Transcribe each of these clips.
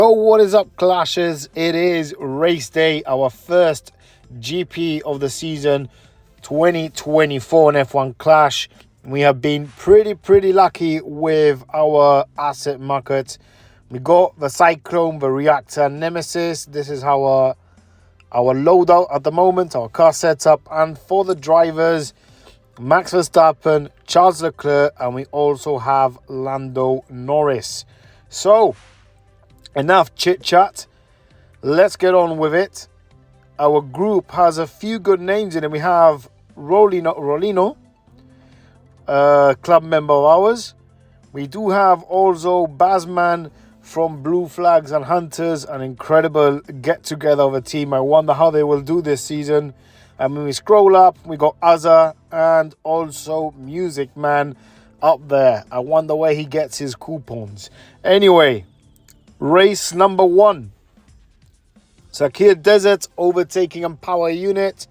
So what is up, Clashers? It is race day, our first GP of the season 2024 in F1 Clash. We have been pretty lucky with our asset market. We got the Cyclone, the Reactor Nemesis. This is our loadout at the moment, our car setup. And for the drivers, Max Verstappen, Charles Leclerc, and we also have Lando Norris. So enough chit chat, let's get on with it. Our group has a few good names in it. We have Rolino, club member of ours. We do have also Bazman from Blue Flags and Hunters, an incredible get together of a team. I wonder how they will do this season. And when we scroll up, we got Azza and also Music Man up there. I wonder where he gets his coupons. Anyway, race number 1. Sakhir Desert overtaking and power unit.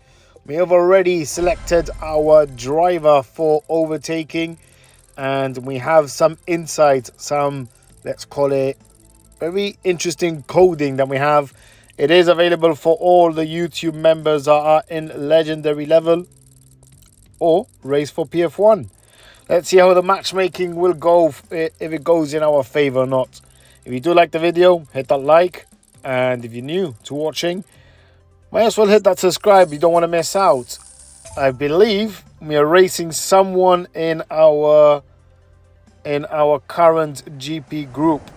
We have already selected our driver for overtaking. And we have some insight, some, let's call it, very interesting coding that we have. It is available for all the YouTube members that are in legendary level or race for PF1. Let's see how the matchmaking will go, if it goes in our favor or not. If you do like the video, hit that like. And if you're new to watching, might as well hit that subscribe. You don't want to miss out. I believe we are racing someone in our current GP group.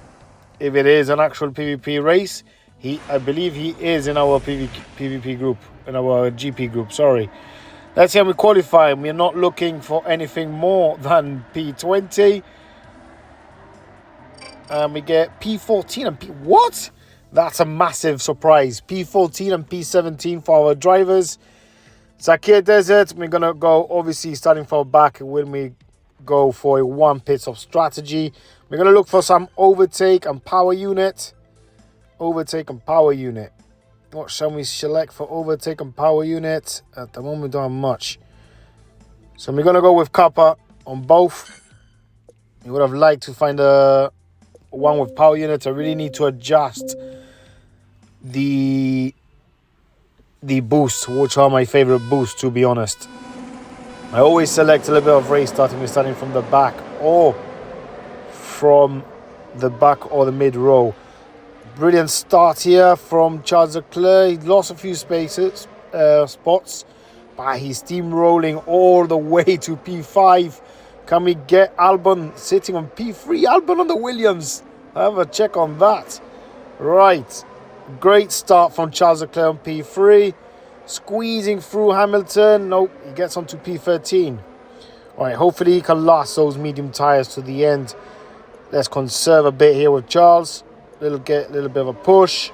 If it is an actual PvP race, I believe he is in our PvP group, in our GP group, sorry. Let's see how we qualify. We're not looking for anything more than P20. And we get P14 and what? That's a massive surprise. P14 and P17 for our drivers. Sakhir Desert, we're going to go, obviously, starting from back when we go for a one pit stop strategy. We're going to look for some overtake and power unit. Overtake and power unit. What shall we select for overtake and power unit? At the moment, we don't have much. So we're going to go with Kappa on both. We would have liked to find a one with power units. I really need to adjust the boosts, which are my favorite boosts, to be honest. I always select a little bit of race starting from the back or the mid row. Brilliant start here from Charles Leclerc. He lost a few spots, but he's steamrolling all the way to P5. Can we get Albon sitting on P3? Albon on the Williams. Have a check on that. Right. Great start from Charles Leclerc on P3. Squeezing through Hamilton. Nope, he gets onto P13. All right, hopefully he can last those medium tyres to the end. Let's conserve a bit here with Charles. Little bit of a push.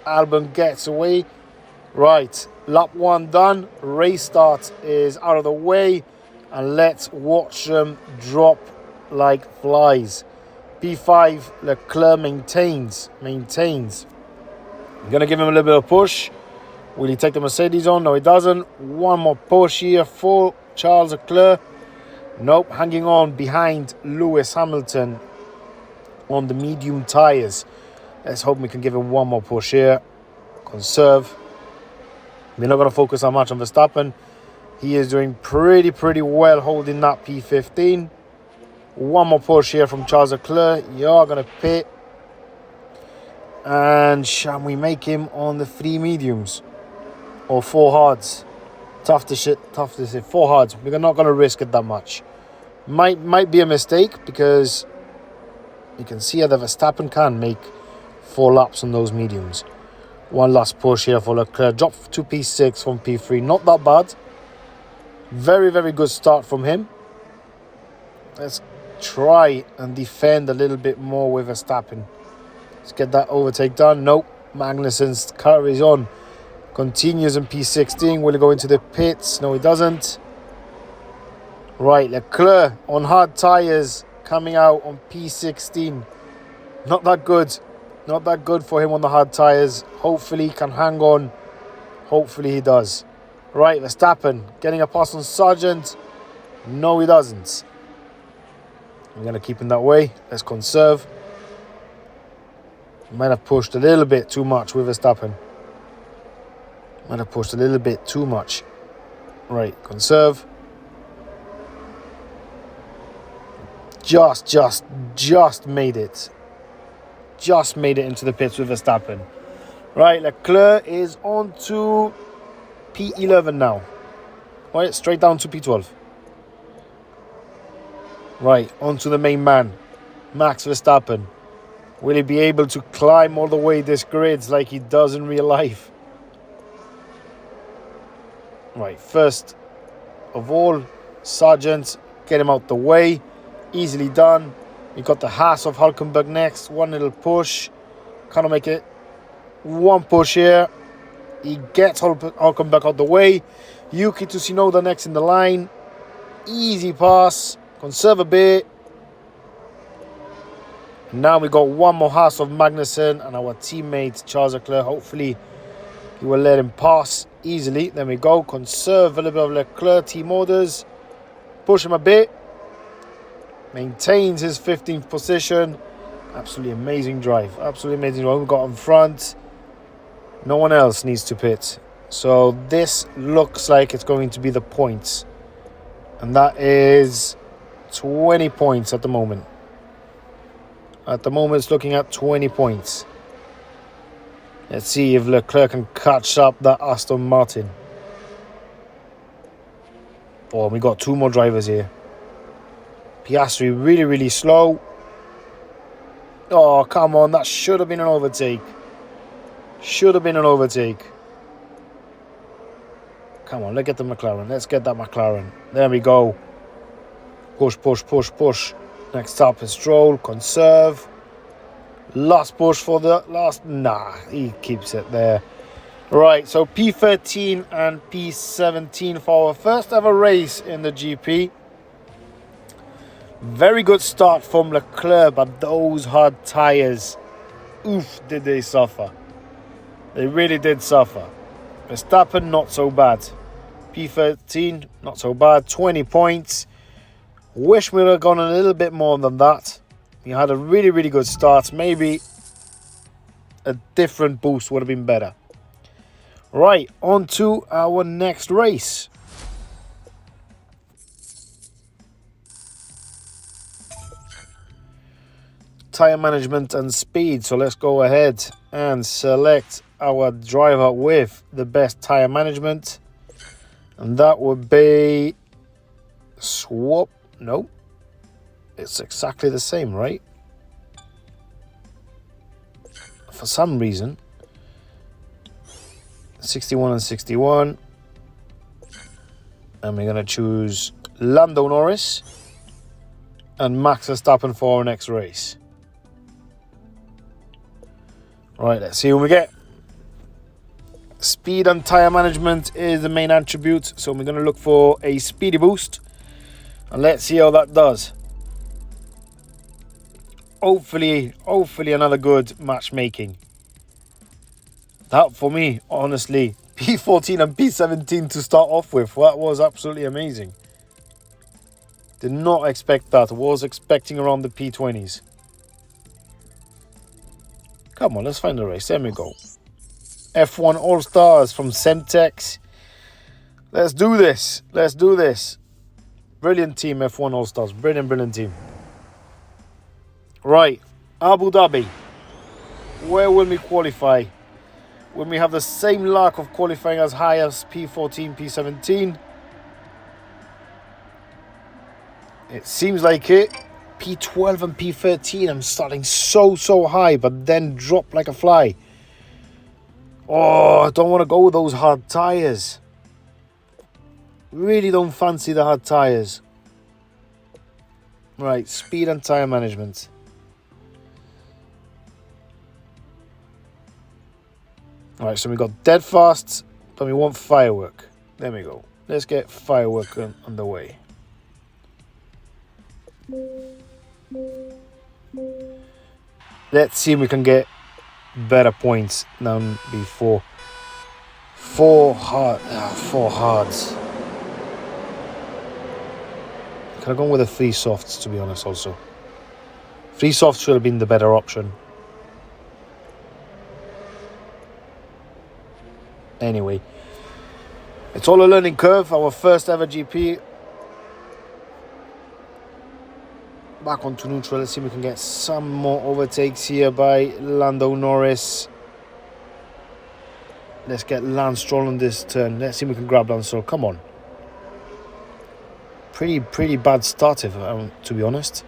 Albon gets away. Right, lap 1 done. Race start is out of the way. And let's watch them drop like flies. P5, Leclerc maintains. I'm going to give him a little bit of push. Will he take the Mercedes on? No, he doesn't. One more push here for Charles Leclerc. Nope, hanging on behind Lewis Hamilton on the medium tyres. Let's hope we can give him one more push here. Conserve. We're not going to focus that much on Verstappen. He is doing pretty well holding that P15. One more push here from Charles Leclerc. You're going to pit. And shall we make him on the 3 mediums? Or 4 hards? Tough to say. 4 hards. We're not going to risk it that much. Might be a mistake because you can see how the Verstappen can make 4 laps on those mediums. One last push here for Leclerc. Drop to P6 from P3. Not that bad. Very good start from him. Let's try and defend a little bit more with Verstappen. Let's get that overtake done. Nope. Magnussen carries on. Continues in P16. Will he go into the pits? No, he doesn't. Right, Leclerc on hard tyres coming out on P16. Not that good. Not that good for him on the hard tyres. Hopefully he can hang on. Hopefully he does. Right, Verstappen getting a pass on Sargent. No, he doesn't. We're going to keep him that way. Let's conserve. Might have pushed a little bit too much with Verstappen. Might have pushed a little bit too much. Right, conserve. Just made it. Just made it into the pits with Verstappen. Right, Leclerc is on to P11 now. Right, straight down to P12. Right, on to the main man, Max Verstappen. Will he be able to climb all the way this grid like he does in real life? Right, first of all, Sargent, get him out the way. Easily done. You got the Haas of Hulkenberg next. One little push. Can't make it. One push here. He gets Hulkenberg out the way. Yuki Tsunoda next in the line. Easy pass. Conserve a bit. Now we got one more Haas of Magnussen and our teammate Charles Leclerc. Hopefully he will let him pass easily. There we go. Conserve a little bit of Leclerc. Team orders. Push him a bit. Maintains his 15th position. Absolutely amazing drive. Absolutely amazing drive. We got in front. No one else needs to pit. So this looks like it's going to be the points. And that is 20 points at the moment. At the moment it's looking at 20 points. Let's see if Leclerc can catch up that Aston Martin. Oh, we got two more drivers here. Piastri really slow. Oh, come on. That should have been an overtake. Should have been an overtake. Come on, let's get the McLaren. Let's get that McLaren. There we go. Push. Next up is Stroll. Conserve. Last push for the last. Nah, he keeps it there. Right, so P13 and P17 for our first ever race in the GP. Very good start from Leclerc, but those hard tyres, oof, did they suffer. They really did suffer. Verstappen, not so bad. P13, not so bad. 20 points. Wish we would have gone a little bit more than that. We had a really good start. Maybe a different boost would have been better. Right, on to our next race. Tire management and speed. So let's go ahead and select our driver with the best tire management. And that would be Swap. No, it's exactly the same, right? For some reason. 61 and 61. And we're going to choose Lando Norris and Max Verstappen for our next race. Right, let's see what we get. Speed and tire management is the main attribute. So we're going to look for a speedy boost. And let's see how that does. Hopefully another good matchmaking. That for me, honestly, P14 and P17 to start off with. That was absolutely amazing. Did not expect that. Was expecting around the P20s. Come on, let's find the race. There we go. F1 All-Stars from Semtex. Let's do this. Let's do this. Brilliant team, F1 All-Stars. Brilliant team. Right, Abu Dhabi. Where will we qualify? When we have the same luck of qualifying as high as P14, P17. It seems like it. P12 and P13, I'm starting so high, but then drop like a fly. Oh, I don't want to go with those hard tyres. Really don't fancy the hard tyres. Right, speed and tyre management. Alright, so we got dead fast, but we want firework. There we go. Let's get firework on the way. Let's see if we can get better points than before. Four hards. Could have gone with the 3 softs, to be honest, also. 3 softs should have been the better option. Anyway, it's all a learning curve. Our first ever GP. Back onto neutral. Let's see if we can get some more overtakes here by Lando Norris. Let's get Lance Stroll on this turn. Let's see if we can grab Lance Stroll. Come on. Pretty bad start, to be honest.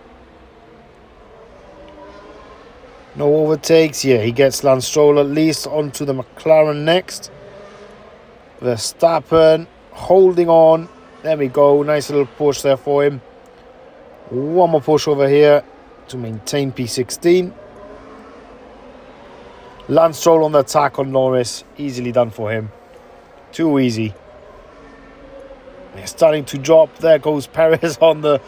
No overtakes. Yeah, he gets Lance Stroll at least onto the McLaren next. Verstappen holding on. There we go. Nice little push there for him. One more push over here to maintain P16. Lance Stroll on the attack on Norris. Easily done for him. Too easy. They're starting to drop. There goes Perez on the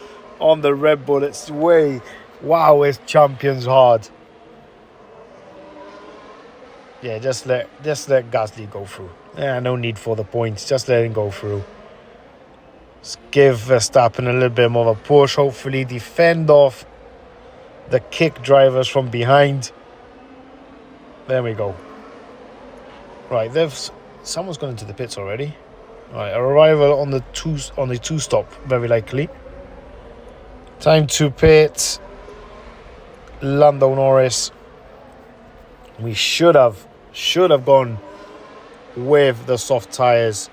Red Bull. It's way... Wow, it's champions hard. Yeah, just let Gasly go through. Yeah, no need for the points. Just let him go through. Let's give Verstappen a little bit more of a push. Hopefully defend off the kick drivers from behind. There we go. Right, someone's gone into the pits already. Right, arrival on the two stop, very likely. Time to pit. Lando Norris. We should have gone with the soft tires.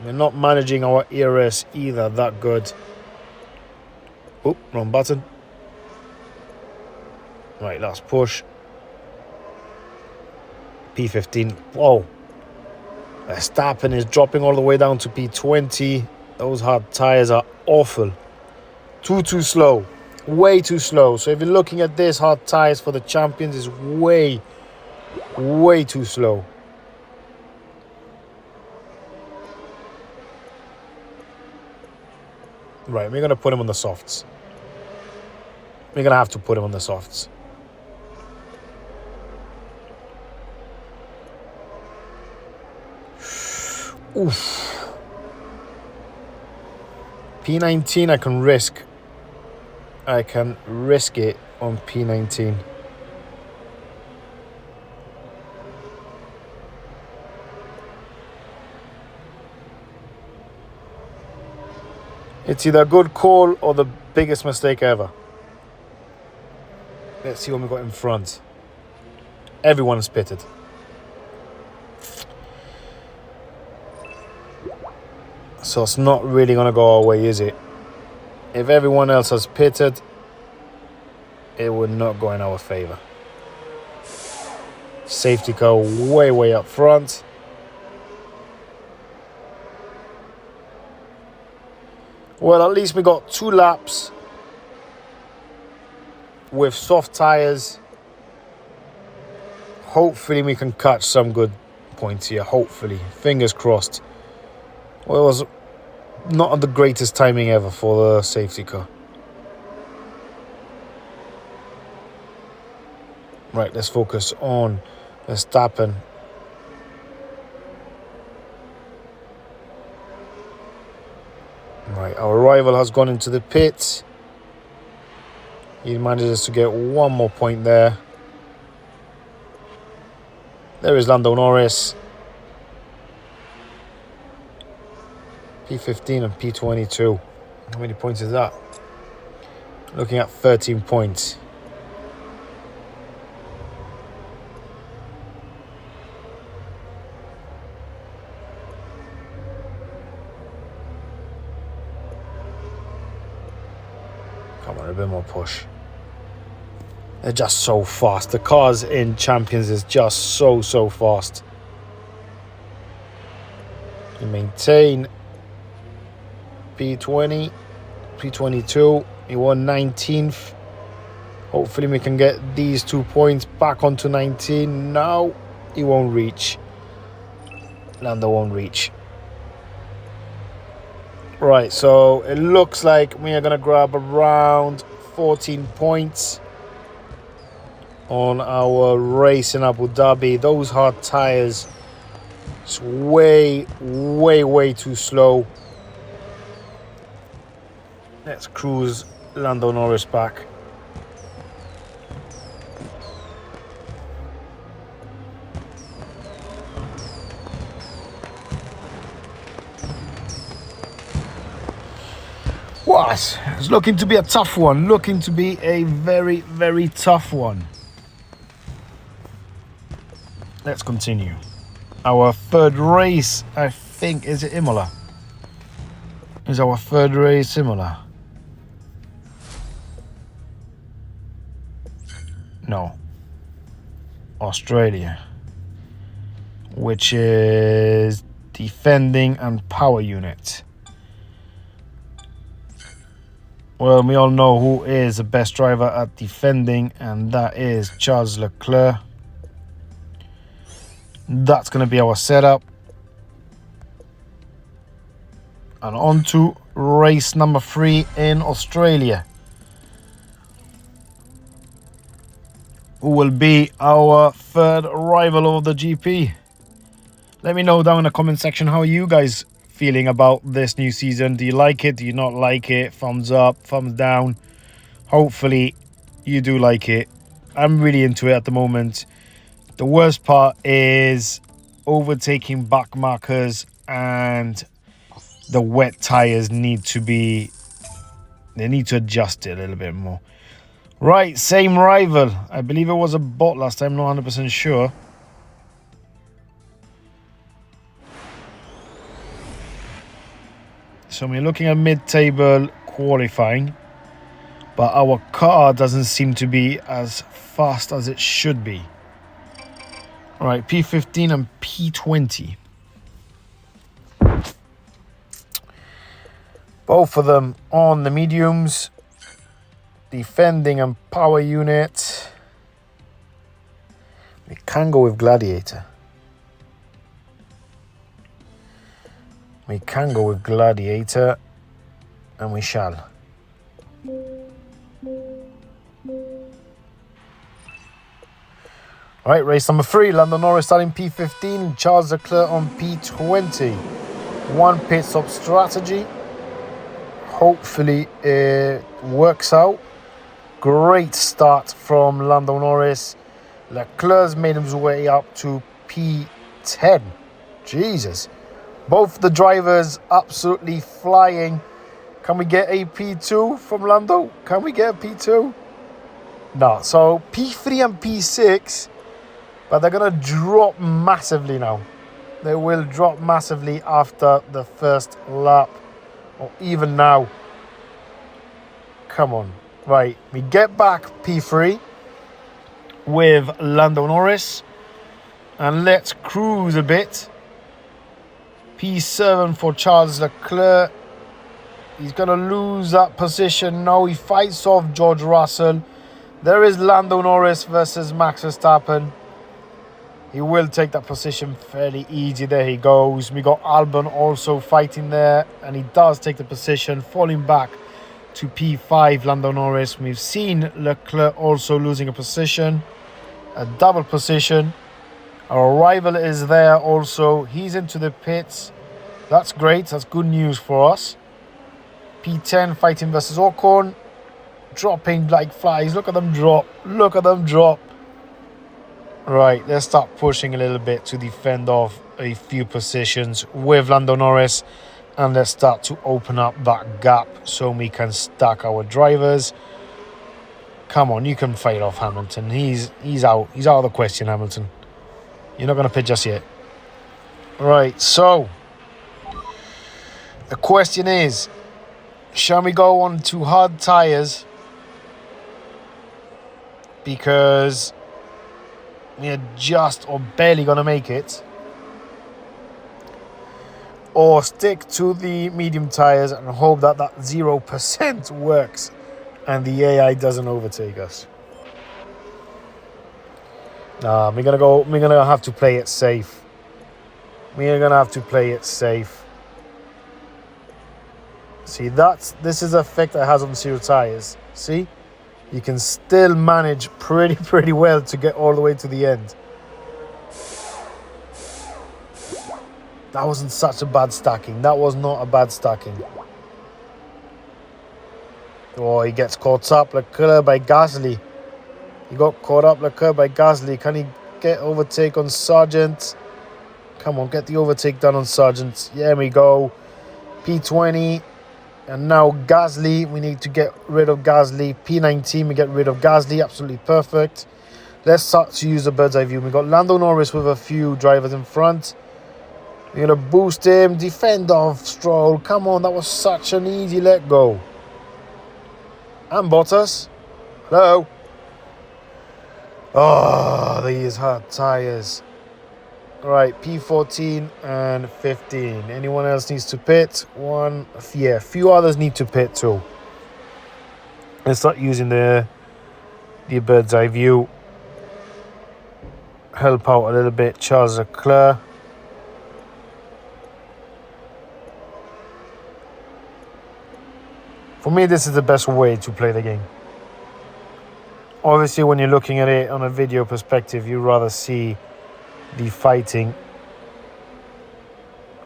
We're not managing our ERS either that good. Oh, wrong button. Right, last push. P15. Whoa. Verstappen is dropping all the way down to P20. Those hard tires are awful. Too slow. Way too slow. So if you're looking at this, hard tires for the champions is way too slow. Right, we're going to put him on the softs. We're going to have to put him on the softs. Oof. P19 I can risk it on P19. It's either a good call or the biggest mistake ever. Let's see what we got in front. Everyone's pitted. So it's not really going to go our way, is it? If everyone else has pitted, it would not go in our favour. Safety car way up front. Well, at least we got 2 laps with soft tyres. Hopefully we can catch some good points here. Hopefully. Fingers crossed. Well, it was not the greatest timing ever for the safety car. Right, let's focus on Verstappen. Right, our rival has gone into the pits. He manages to get one more point there. There is Lando Norris. P15 and P22. How many points is that? Looking at 13 points. Come on, a bit more push. They're just so fast. The cars in Champions is just so fast. You maintain P20, P22. He won 19th. Hopefully we can get these 2 points back onto 19. No, he won't reach. Lando won't reach. Right, so it looks like we are going to grab around 14 points on our race in Abu Dhabi. Those hard tires, it's way too slow. Let's cruise Lando Norris back. What? It's looking to be a tough one. Looking to be a very, very tough one. Let's continue. Our third race, I think, is it Imola? Is our third race Imola? No. Australia. Which is defending and power unit. Well, we all know who is the best driver at defending, and that is Charles Leclerc. That's going to be our setup. And on to race number 3 in Australia. Who will be our third rival of the GP? Let me know down in the comment section, how are you guys feeling about this new season? Do you like it? Do you not like it? Thumbs up, thumbs down. Hopefully you do like it. I'm really into it at the moment. The worst part is overtaking back markers, and the wet tires need to adjust it a little bit more. Right, same rival. I believe it was a bot last time, not 100% sure. So we're looking at mid-table qualifying, but our car doesn't seem to be as fast as it should be. All right, P15 and P20. Both of them on the mediums. Defending and power unit. We can go with Gladiator. We can go with Gladiator, and we shall. All right, race number 3. Lando Norris starting P15, Charles Leclerc on P20. One pit stop strategy. Hopefully it works out. Great start from Lando Norris. Leclerc's made his way up to P10. Jesus. Both the drivers absolutely flying. Can we get a P2 from Lando? Can we get a P2? No. So P3 and P6. But they're going to drop massively now. They will drop massively after the first lap. Or even now. Come on. Right. We get back P3 with Lando Norris. And let's cruise a bit. P7 for Charles Leclerc. He's going to lose that position. Now he fights off George Russell. There is Lando Norris versus Max Verstappen. He will take that position fairly easy. There he goes. We got Albon also fighting there. And he does take the position, falling back to P5, Lando Norris. We've seen Leclerc also losing a position. A double position. Our rival is there also. He's into the pits. That's great. That's good news for us. P10 fighting versus Ocon. Dropping like flies. Look at them drop. Look at them drop. Right, let's start pushing a little bit to defend off a few positions with Lando Norris. And let's start to open up that gap so we can stack our drivers. Come on, you can fight off Hamilton. He's out. He's out of the question, Hamilton. You're not going to pitch us yet. Right, so the question is, shall we go on to hard tires? Because we are just or barely going to make it. Or stick to the medium tires and hope that that 0% works and the AI doesn't overtake us. Nah, we're gonna have to play it safe. We're gonna have to play it safe. See, this is the effect that has on zero tires. See? You can still manage pretty well to get all the way to the end. That wasn't such a bad stacking. That was not a bad stacking. Oh, he gets caught up. Leclerc by Gasly. He got caught up. Leclerc by Gasly. Can he get overtake on Sargent? Come on, get the overtake done on Sargent. Yeah, we go. P20. And now Gasly, we need to get rid of Gasly. P19, we get rid of Gasly, absolutely perfect. Let's start to use the bird's eye view. We got Lando Norris with a few drivers in front. We're going to boost him, defend off Stroll. Come on, that was such an easy let go. And Bottas. Hello. Oh, these hard tyres. Right, P14 and 15. Anyone else needs to pit? One, yeah, a few others need to pit too. Let's start using the bird's eye view. Help out a little bit, Charles Leclerc. For me, this is the best way to play the game. Obviously, when you're looking at it on a video perspective, you rather see the fighting.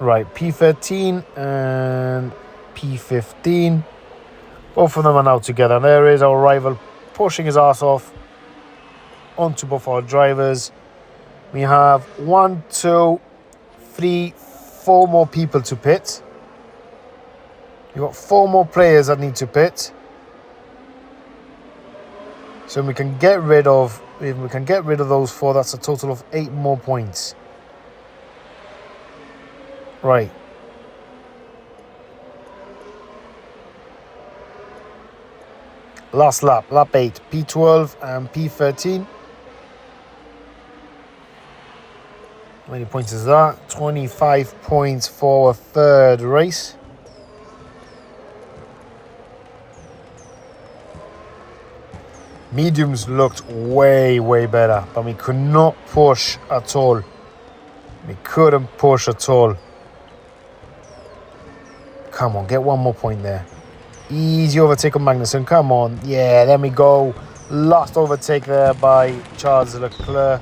Right, P13 and P15. Both of them are now together. And there is our rival pushing his ass off onto both our drivers. We have 1, 2, 3, 4 more people to pit. You've got 4 more players that need to pit. So we can get rid of, if we can get rid of those 4, that's a total of 8 more points. Right. Last lap, lap 8, P12 and P13. How many points is that? 25 points for a third race. Mediums looked way better, but we could not push at all. We couldn't push at all. Come on, get 1 more point there. Easy overtake on Magnussen, come on. Yeah, there we go. Last overtake there by Charles Leclerc.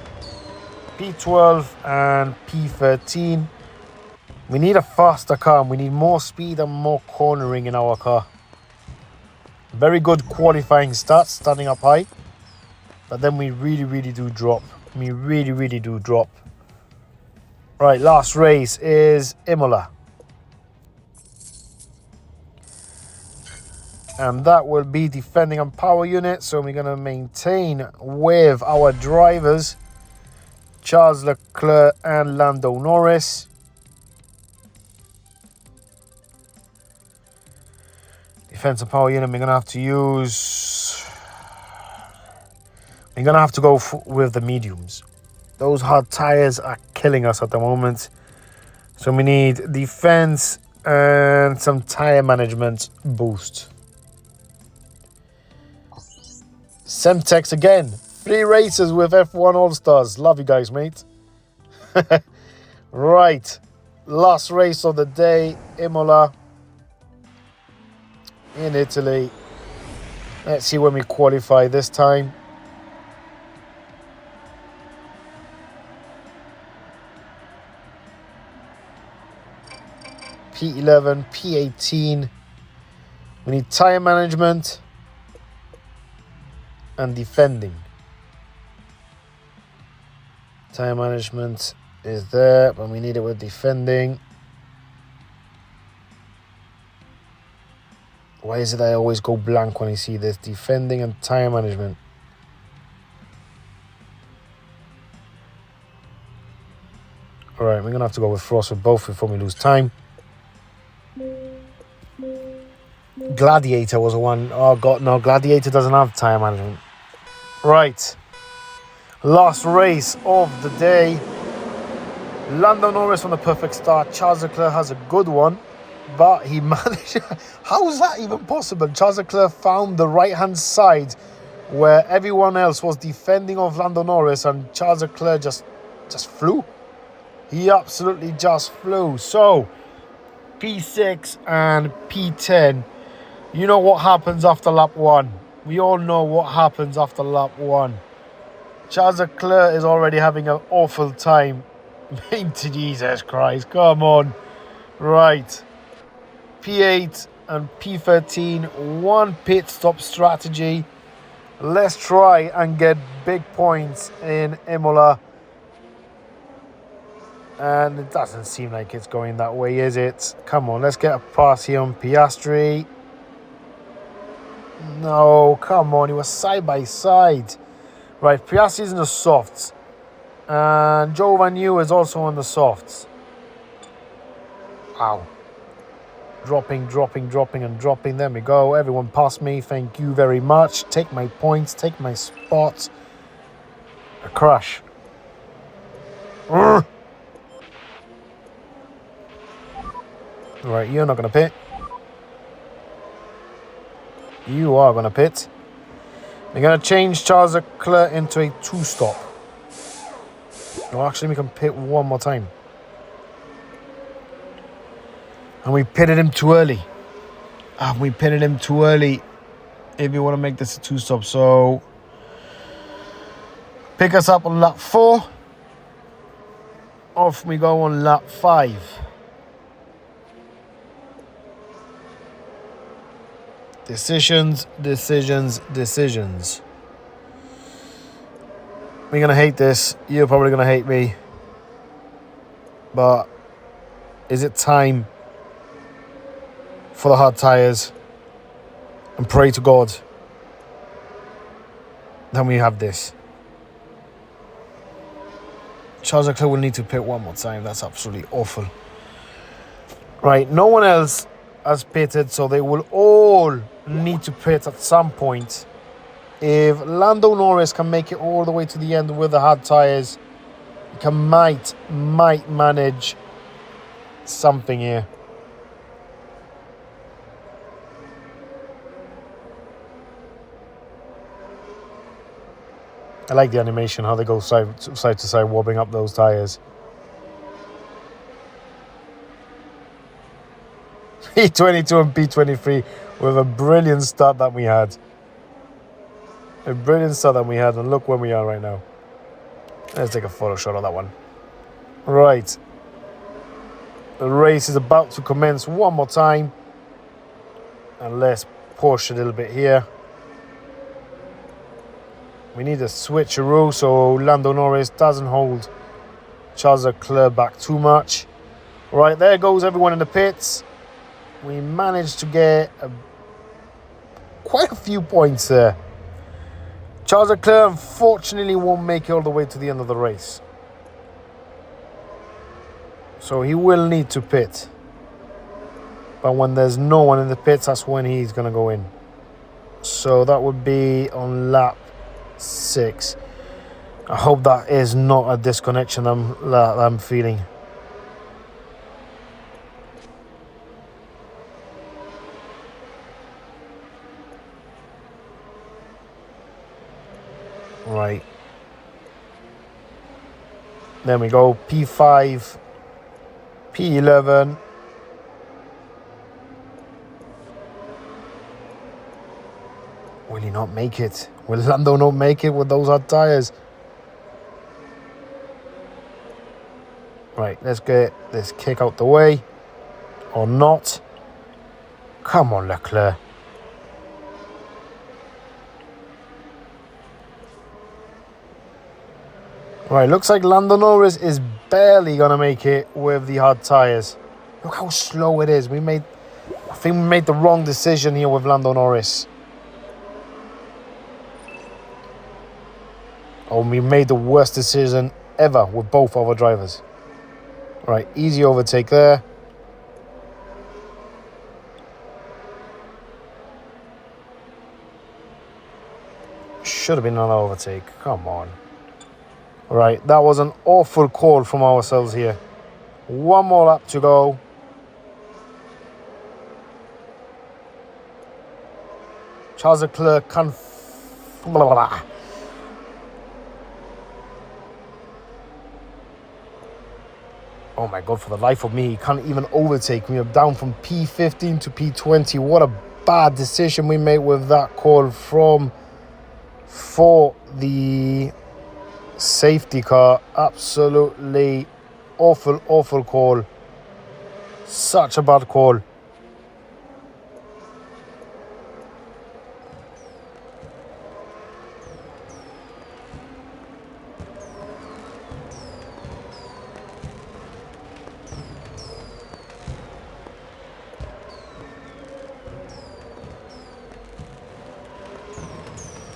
P12 and P13. We need a faster car. We need more speed and more cornering in our car. Very good qualifying stats, starting up high. But then we really do drop. We really do drop. Right, last race is Imola. And that will be defending on power unit. So we're going to maintain with our drivers, Charles Leclerc and Lando Norris. Defensive power unit, we're going to have to use... We're going to have to go with the mediums. Those hard tyres are killing us at the moment. So we need defense and some tyre management boost. Semtex again. 3 races with F1 All-Stars. Love you guys, mate. Right. Last race of the day, Imola. In Italy. Let's see when we qualify this time. P11, P18. We need tire management and defending. Tire management is there, but we need it with defending. Why is it I always go blank when I see this? Defending and tire management. Alright, we're going to have to go with Frost with both before we lose time. Gladiator was the one. Oh, God, no. Gladiator doesn't have tire management. Right. Last race of the day. Lando Norris on a perfect start. Charles Leclerc has a good one. But he managed... How is that even possible? Charles Leclerc found the right-hand side where everyone else was defending off Lando Norris, and Charles Leclerc just flew. He absolutely just flew. So, P6 and P10. You know what happens after lap 1. We all know what happens after lap 1. Charles Leclerc is already having an awful time. Jesus Christ, come on. Right. P8 and P13, 1 pit stop strategy. Let's try and get big points in Imola. And it doesn't seem like it's going that way, is it? Come on, let's get a pass here on Piastri. No, come on, he was side by side. Right, Piastri's in the softs. And Joe Van Yu is also on the softs. Ow. Dropping, and dropping. There we go. Everyone past me. Thank you very much. Take my points. Take my spots. A crash. Right, you're not going to pit. You are going to pit. We're going to change Charles Leclerc into a 2-stop. Well, actually, we can pit one more time. And we pitted him too early. We pitted him too early if you want to make this a 2-stop. So, pick us up on lap 4. Off we go on lap 5. Decisions. We're going to hate this. You're probably going to hate me. But is it time for the hard tyres? And pray to God that we have this. Charles Leclerc will need to pit one more time. That's absolutely awful. Right, no one else has pitted, so they will all need to pit at some point. If Lando Norris can make it all the way to the end with the hard tyres, he might manage something here. I like the animation, how they go side to side, wobbling up those tyres. P22 and P23 with a brilliant start that we had. And look where we are right now. Let's take a photo shot of that one. Right. The race is about to commence one more time. And let's push a little bit here. We need a switcheroo so Lando Norris doesn't hold Charles Leclerc back too much. Right, there goes everyone in the pits. We managed to get quite a few points there. Charles Leclerc unfortunately won't make it all the way to the end of the race. So he will need to pit. But when there's no one in the pits, that's when he's going to go in. So that would be on lap 6. I hope that is not a disconnection that I'm feeling. Right. There we go. P5. P11. Will he not make it? Will Lando not make it with those hot tyres? Right, let's get this kick out the way. Or not. Come on, Leclerc. Right, looks like Lando Norris is barely going to make it with the hard tyres. Look how slow it is. I think we made the wrong decision here with Lando Norris. Oh, we made the worst decision ever with both our drivers. Right, easy overtake there. Should have been an overtake. Come on. Right, that was an awful call from ourselves here. One more lap to go. Charles Leclerc can... Oh my God, for the life of me, he can't even overtake me. I'm down from P15 to P20. What a bad decision we made with that call for the safety car. Absolutely awful call. Such a bad call.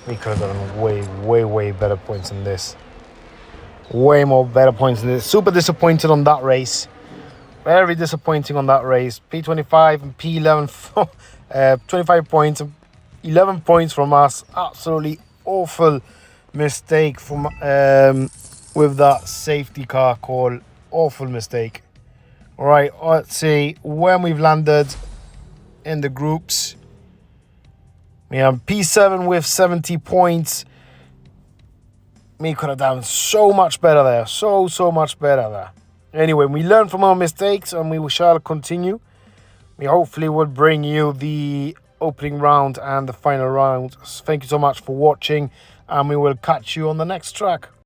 We could have done way better points than this. Way more better points than this. Super disappointed on that race. Very disappointing on that race. P25 and P11, 25 points, 11 points from us. Absolutely awful mistake from with that safety car call. Awful mistake. All right, let's see when we've landed in the groups. We have P7 with 70 points. We could have done so much better there. So much better there. Anyway, we learn from our mistakes and we shall continue. We hopefully will bring you the opening round and the final round. Thank you so much for watching, and we will catch you on the next track.